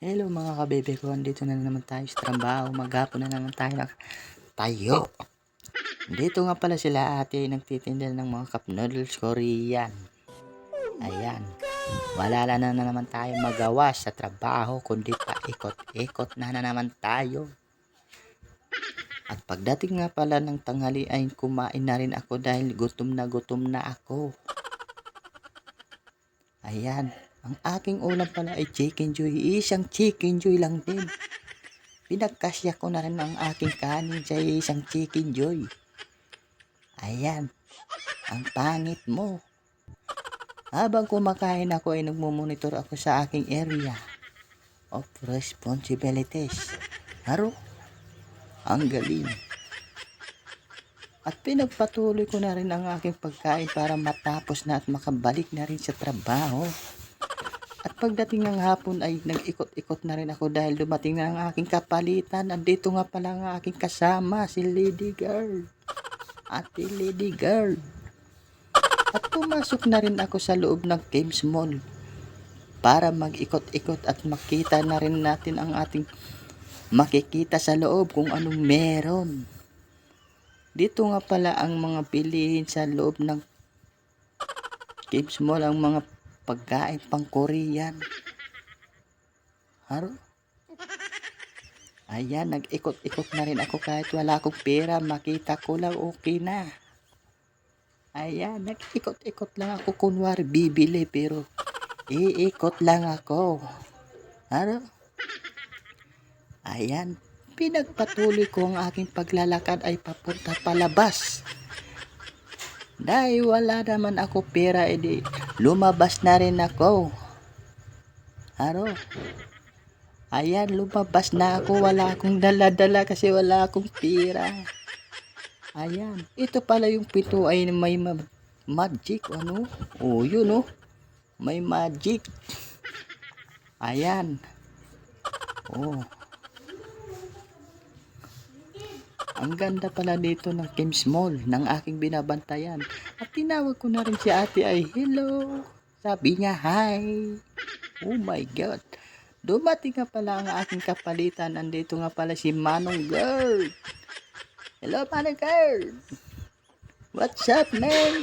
Hello mga kabebe ko, andito na naman tayo sa trabaho, maghapon na naman tayo. Dito nga pala sila ate nagtitinda ng mga cup noodles Korean. Ayan, wala na naman tayo magawa sa trabaho kundi pa ikot-ikot na naman tayo. At pagdating nga pala ng tanghali ay kumain na rin ako dahil gutom na ako. Ayan, ang aking ulam pala ay chicken joy, isang chicken joy lang din. Pinagkasya ko na rin ang aking kanin sa isang chicken joy. Ayan, ang pangit mo. Habang kumakain ako ay nagmumonitor ako sa aking area of responsibilities. Haro, ang galing. At pinagpatuloy ko na rin ang aking pagkain para matapos na at makabalik na rin sa trabaho. At pagdating ng hapon ay nag-ikot-ikot na rin ako dahil dumating na ang aking kapalitan. Andito nga pala ang aking kasama, si Lady Girl. Ate Lady Girl. At pumasok na rin ako sa loob ng Games Mall para mag-ikot-ikot at makita na rin natin ang ating makikita sa loob kung anong meron. Dito nga pala ang mga bilihin sa loob ng Games Mall, ang mga pagkain pang Korean. Haro? Ayan, nag-ikot-ikot na rin ako kahit wala akong pera, makita ko lang okay na. Ayan, nag-ikot-ikot lang ako kunwari bibili pero iikot lang ako. Haro? Ayan, pinagpatuloy ko ang aking paglalakad ay papunta palabas. Dahil wala naman ako pera, edi lumabas na rin ako. Haro? Ayan, lumabas na ako. Wala akong dala-dala kasi wala akong pera. Ayan, ito pala yung pito ay may magic. Ano? Oh, yun oh. May magic. Ayan. Oh. Ang ganda pala dito ng Games Mall ng aking binabantayan. At tinawag ko na rin si ate ay hello. Sabi niya hi. Oh my God. Dumating nga pala ang aking kapalitan. Andito nga pala si Manong Girl. Hello Manong Girl. What's up man?